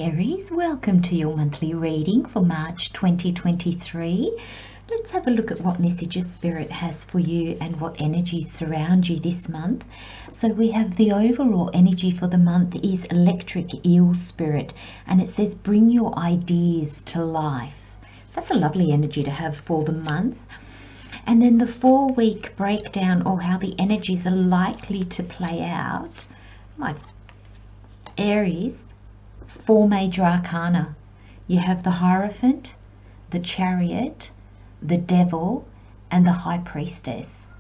Aries, welcome to your monthly reading for March 2023. Let's have a look at what messages Spirit has for you and what energies surround you this month. So we have the overall energy for the month is Electric Eel Spirit, and it says bring your ideas to life. That's a lovely energy to have for the month. And then the 4-week breakdown, or how the energies are likely to play out. My Aries, 4 major arcana. You have the Hierophant, the Chariot, the Devil, and the High Priestess.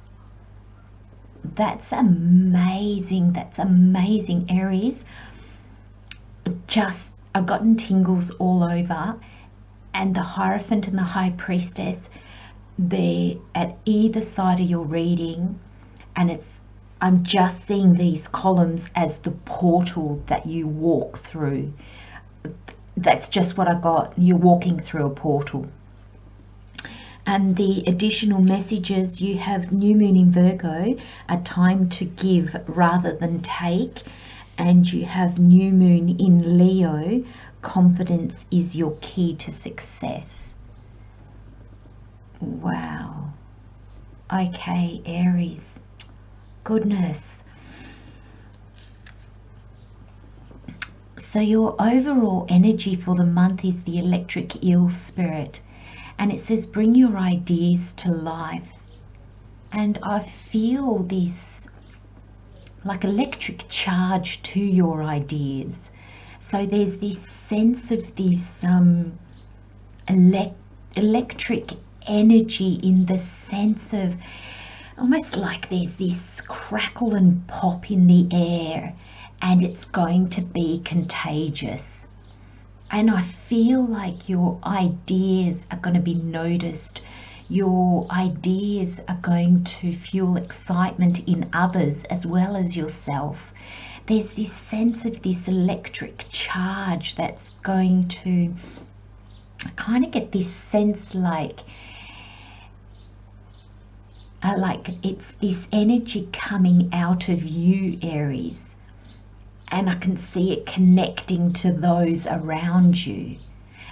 That's amazing. That's amazing, Aries. I've gotten tingles all over. And the Hierophant and the High Priestess, they're at either side of your reading, and I'm just seeing these columns as the portal that you walk through. That's just what I got. You're walking through a portal. And the additional messages, you have New Moon in Virgo, a time to give rather than take. And you have New Moon in Leo, confidence is your key to success. Wow. Okay, Aries. Goodness. So your overall energy for the month is the Electric Eel Spirit, and it says bring your ideas to life. And I feel this like electric charge to your ideas. So there's this sense of this electric energy, in the sense of almost like there's this crackle and pop in the air, and it's going to be contagious. And I feel like your ideas are going to be noticed. Your ideas are going to fuel excitement in others as well as yourself. There's this sense of this electric charge that's going to, I kind of get this sense like it's this energy coming out of you, Aries, and I can see it connecting to those around you,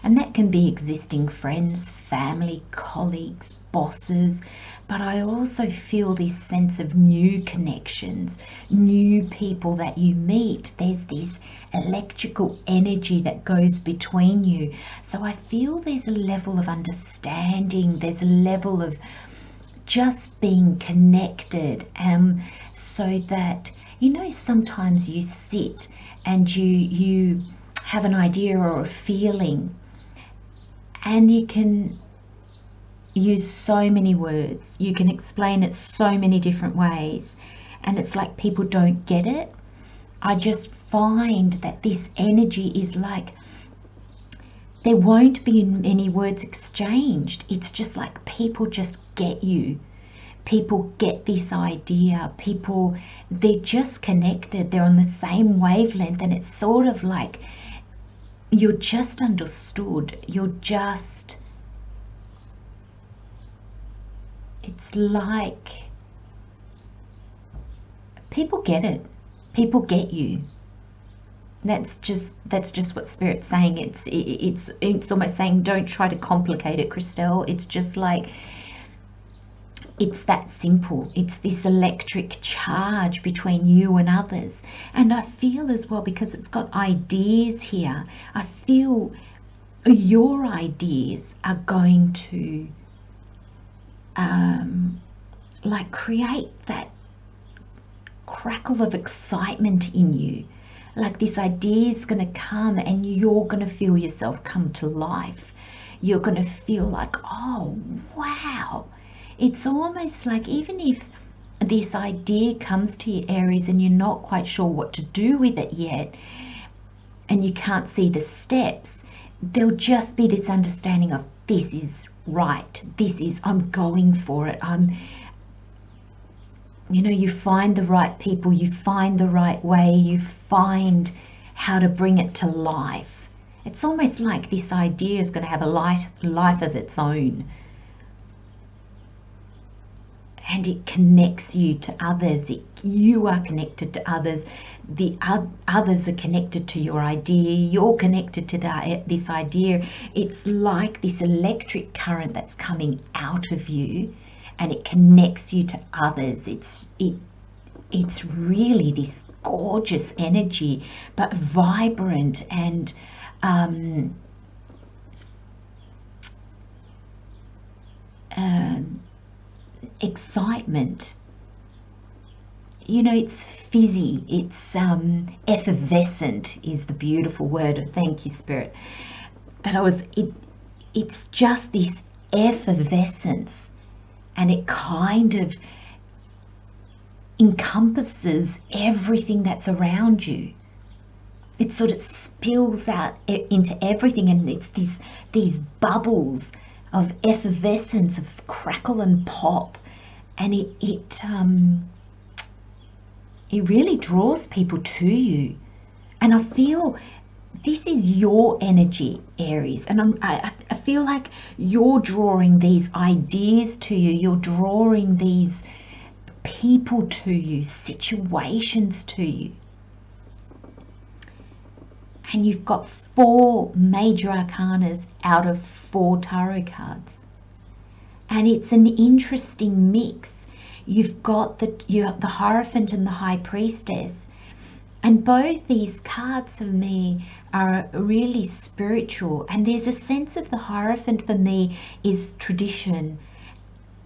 and that can be existing friends, family, colleagues, bosses, but I also feel this sense of new connections, new people that you meet. There's this electrical energy that goes between you, so I feel there's a level of understanding, there's a level of just being connected, so that, you know, sometimes you sit and you have an idea or a feeling, and you can use so many words, you can explain it so many different ways, and it's like people don't get it. I just find that this energy is like there won't be many words exchanged. It's just like people just get you. People get this idea. People, they're just connected. They're on the same wavelength, and it's sort of like you're just understood. It's like people get it. People get you. That's just what Spirit's saying. It's almost saying don't try to complicate it, Christelle. It's just like, it's that simple. It's this electric charge between you and others. And I feel as well, because it's got ideas here, I feel your ideas are going to like create that crackle of excitement in you. Like this idea is going to come, and you're going to feel yourself come to life. You're going to feel like, oh, wow. It's almost like, even if this idea comes to you, Aries, and you're not quite sure what to do with it yet, and you can't see the steps, there'll just be this understanding of, this is right. I'm going for it. You know, you find the right people, you find the right way, you find how to bring it to life. It's almost like this idea is going to have a life of its own. and it connects you to others. You are connected to others. The others are connected to your idea. You're connected to this idea. It's like this electric current that's coming out of you, and it connects you to others. It's really this gorgeous energy, but vibrant and excitement. You know, it's fizzy, it's effervescent is the beautiful word. Thank you, Spirit. It's just this effervescence, and it kind of encompasses everything that's around you. It sort of spills out into everything, and it's these bubbles of effervescence, of crackle and pop, and it really draws people to you. And I feel this is your energy, Aries, and I feel like you're drawing these ideas to you. You're drawing these people to you, situations to you. And you've got 4 major arcanas out of 4 tarot cards, and it's an interesting mix. You've got the Hierophant and the High Priestess, and both these cards for me are really spiritual, and there's a sense of the Hierophant for me is tradition,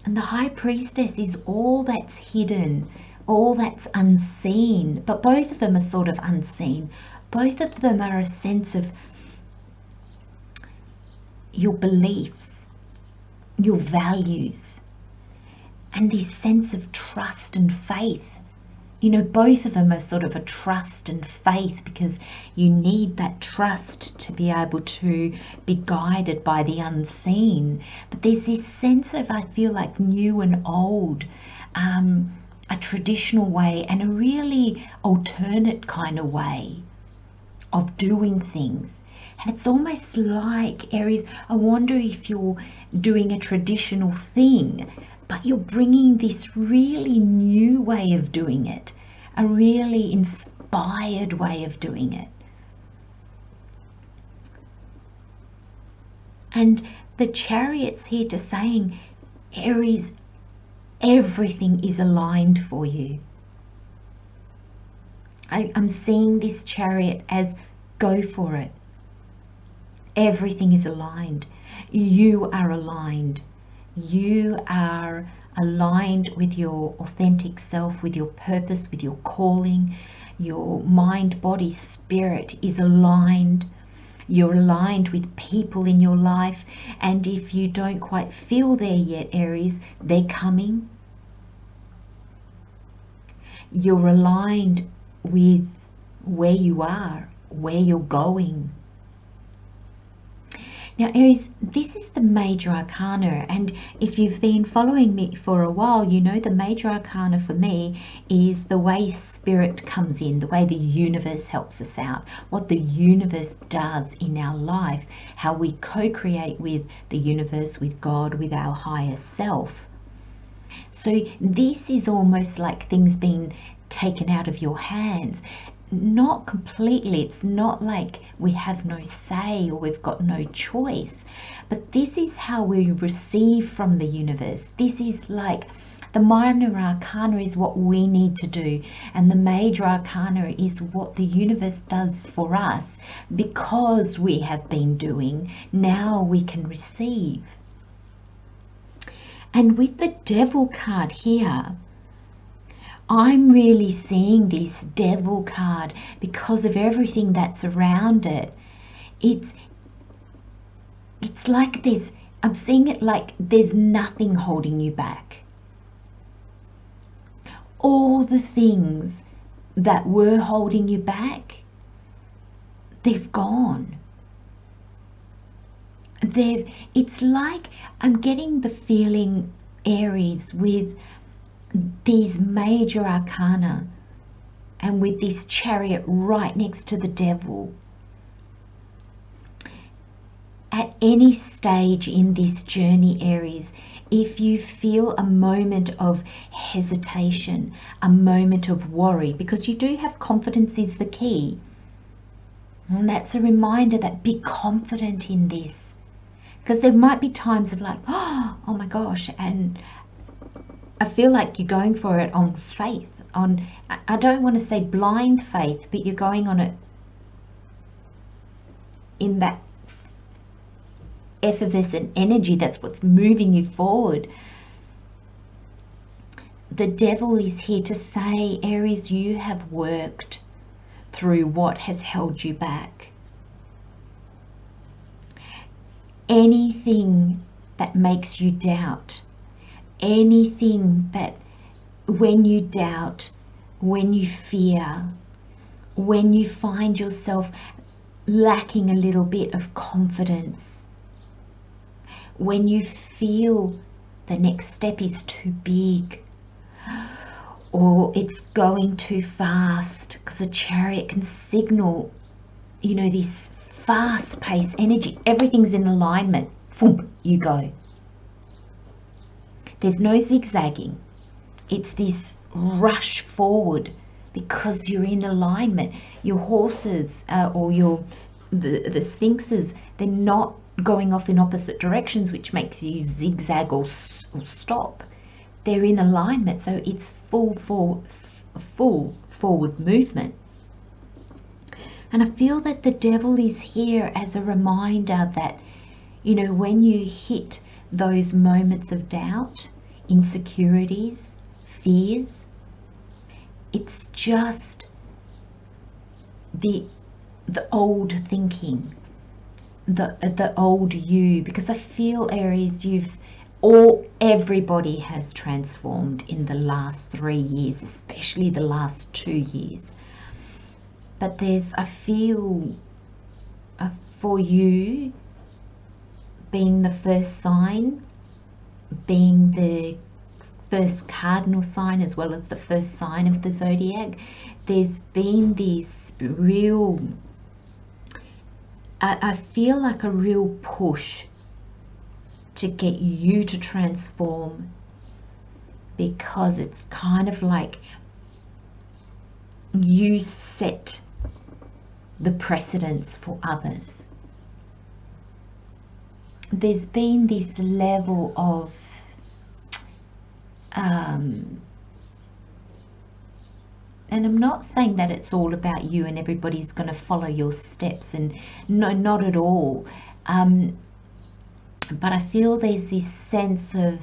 and the High Priestess is all that's hidden, all that's unseen, but both of them are sort of unseen. Both of them are a sense of your beliefs, your values, and this sense of trust and faith. You know, both of them are sort of a trust and faith, because you need that trust to be able to be guided by the unseen. But there's this sense of, I feel like, new and old, a traditional way and a really alternate kind of way of doing things. And it's almost like, Aries, I wonder if you're doing a traditional thing, but you're bringing this really new way of doing it, a really inspired way of doing it. And the Chariot's here to saying, Aries, everything is aligned for you. I'm seeing this Chariot as go for it. Everything is aligned. You are aligned. You are aligned with your authentic self, with your purpose, with your calling. Your mind, body, spirit is aligned. You're aligned with people in your life. And if you don't quite feel there yet, Aries, they're coming. You're aligned with where you are, where you're going. Now, Aries, this is the major arcana, and if you've been following me for a while, you know the major arcana for me is the way spirit comes in, the way the universe helps us out, what the universe does in our life, how we co-create with the universe, with God, with our higher self. So this is almost like things being taken out of your hands. Not completely, it's not like we have no say or we've got no choice, but this is how we receive from the universe. This is like the minor arcana is what we need to do, and the major arcana is what the universe does for us because we have been doing. Now we can receive. And with the Devil card here, I'm really seeing this Devil card because of everything that's around it. It's like I'm seeing it like there's nothing holding you back. All the things that were holding you back, they've gone. It's like I'm getting the feeling, Aries, with these major arcana and with this Chariot right next to the Devil, At any stage in this journey, Aries, if you feel a moment of hesitation, a moment of worry, because you do have confidence is the key. And that's a reminder that be confident in this. Because there might be times of like, oh my gosh, and I feel like you're going for it on faith, on, I don't want to say blind faith, but you're going on it in that effervescent energy. That's what's moving you forward. The devil is here to say, Aries, you have worked through what has held you back. Anything that makes you doubt, anything that when you doubt, when you fear, when you find yourself lacking a little bit of confidence, when you feel the next step is too big or it's going too fast, because a chariot can signal, you know, this fast-paced energy, everything's in alignment, boom, you go. There's no zigzagging. It's this rush forward because you're in alignment. Your horses or the sphinxes, they're not going off in opposite directions, which makes you zigzag or stop. They're in alignment, so it's full forward movement. And I feel that the devil is here as a reminder that, you know, when you hit those moments of doubt, insecurities, fears, it's just the old thinking, the old you. Because I feel, Aries, everybody has transformed in the last 3 years, especially the last 2 years. But I feel for you, being the first sign, being the first cardinal sign as well as the first sign of the zodiac, there's been this real, I feel like a real push to get you to transform, because it's kind of like you set the precedence for others. There's been this level of and I'm not saying that it's all about you and everybody's going to follow your steps, and no, not at all, but I feel there's this sense of,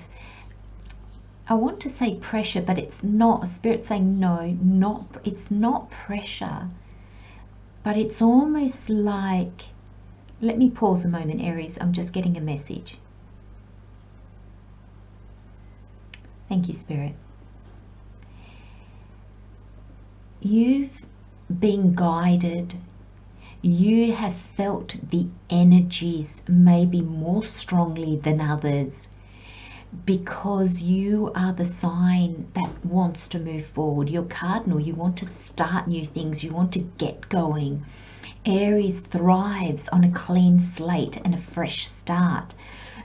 I want to say pressure, but it's not. A spirit saying no, it's not pressure, but it's almost like, let me pause a moment, Aries, I'm just getting a message. Thank you, Spirit. You've been guided. You have felt the energies maybe more strongly than others, because you are the sign that wants to move forward. You're cardinal. You want to start new things. You want to get going. Aries thrives on a clean slate and a fresh start.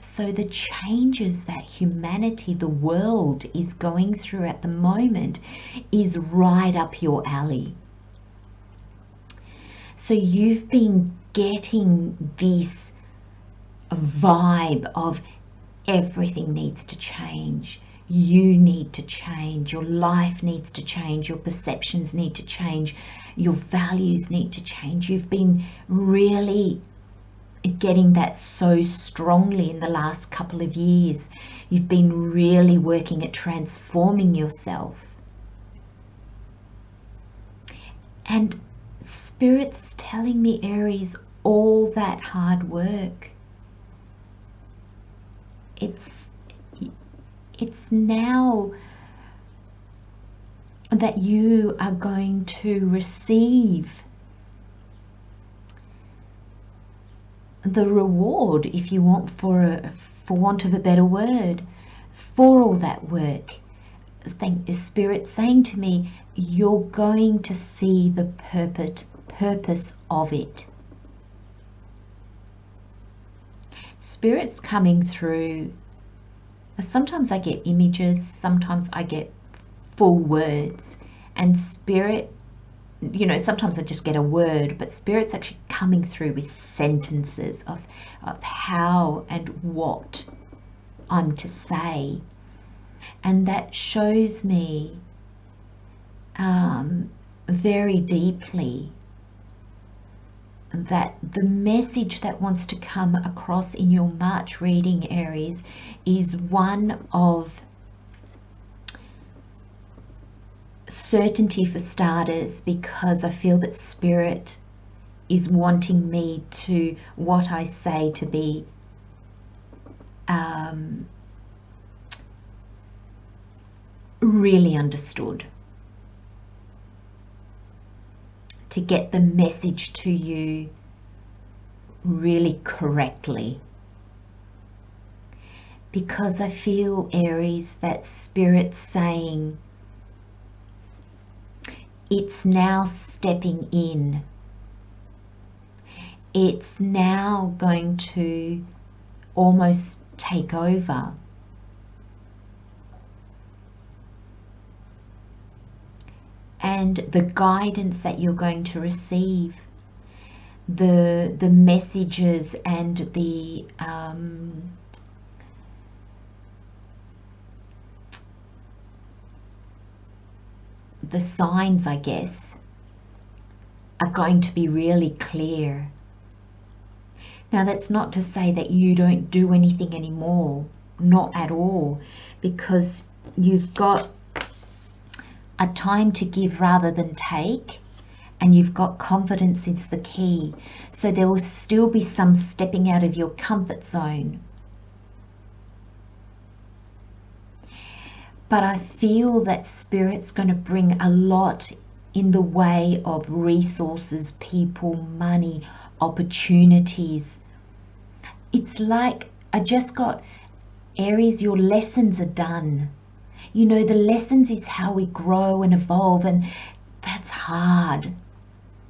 So the changes that humanity, the world, is going through at the moment is right up your alley. So you've been getting this vibe of everything needs to change. You need to change. Your life needs to change. Your perceptions need to change. Your values need to change. You've been really getting that so strongly in the last couple of years. You've been really working at transforming yourself. And Spirit's telling me, Aries, all that hard work, it's now that you are going to receive the reward, if you want, for want of a better word, for all that work. Thank the Spirit saying to me, you're going to see the purpose of it. Spirit's coming through. Sometimes I get images, sometimes I get full words, and Spirit, you know, sometimes I just get a word, but Spirit's actually coming through with sentences of how and what I'm to say. And that shows me very deeply that the message that wants to come across in your March reading, Aries, is one of certainty for starters, because I feel that Spirit is wanting me to, what I say, to be really understood, to get the message to you really correctly. Because I feel, Aries, that Spirit's saying it's now stepping in. It's now going to almost take over. And the guidance that you're going to receive, the messages and the signs, I guess, are going to be really clear. Now, that's not to say that you don't do anything anymore, not at all, because you've got a time to give rather than take, and you've got confidence is the key. So there will still be some stepping out of your comfort zone. But I feel that Spirit's going to bring a lot in the way of resources, people, money, opportunities. It's like, I just got, Aries, your lessons are done. You know, the lessons is how we grow and evolve, and that's hard.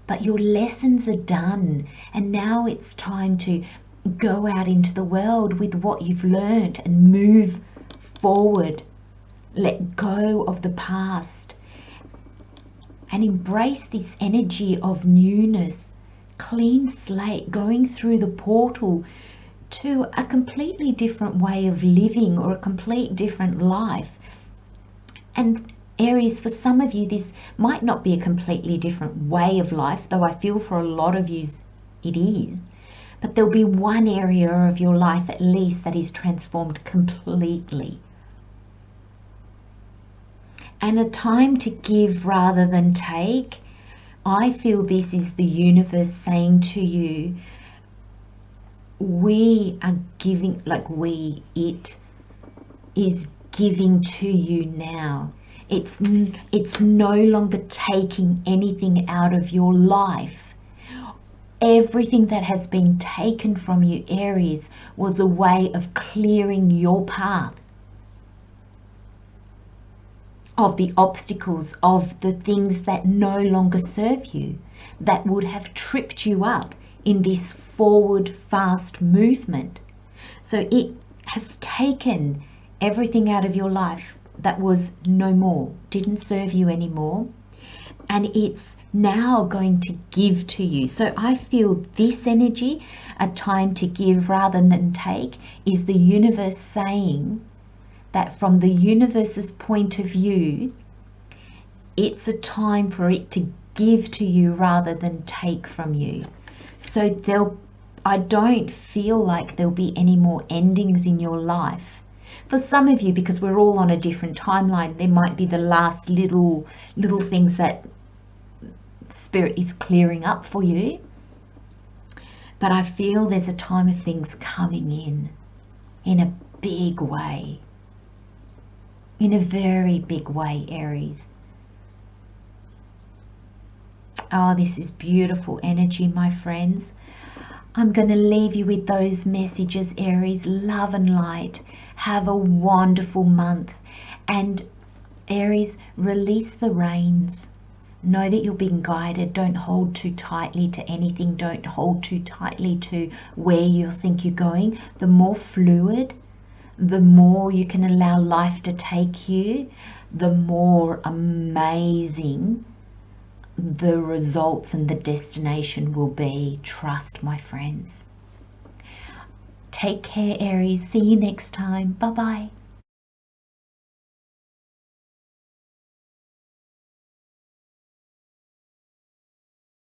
But your lessons are done, and now it's time to go out into the world with what you've learned and move forward. Let go of the past and embrace this energy of newness, clean slate, going through the portal to a completely different way of living or a complete different life. And Aries, for some of you, this might not be a completely different way of life, though I feel for a lot of you it is. But there'll be one area of your life at least that is transformed completely. And a time to give rather than take. I feel this is the universe saying to you, we are giving, it is giving to you now. It's no longer taking anything out of your life. Everything that has been taken from you, Aries, was a way of clearing your path of the obstacles, of the things that no longer serve you, that would have tripped you up in this forward fast movement. So it has taken everything out of your life that was no more, didn't serve you anymore, and it's now going to give to you. So I feel this energy, a time to give rather than take, is the universe saying that from the universe's point of view, it's a time for it to give to you rather than take from you. So I don't feel like there'll be any more endings in your life. For some of you, because we're all on a different timeline, there might be the last little things that Spirit is clearing up for you. But I feel there's a time of things coming in a big way. In a very big way, Aries. Oh, this is beautiful energy, my friends. I'm going to leave you with those messages, Aries. Love and light. Have a wonderful month. And Aries, release the reins. Know that you're being guided. Don't hold too tightly to anything. Don't hold too tightly to where you think you're going. The more fluid, the more you can allow life to take you, the more amazing the results and the destination will be. Trust, my friends. Take care, Aries. See you next time. Bye-bye.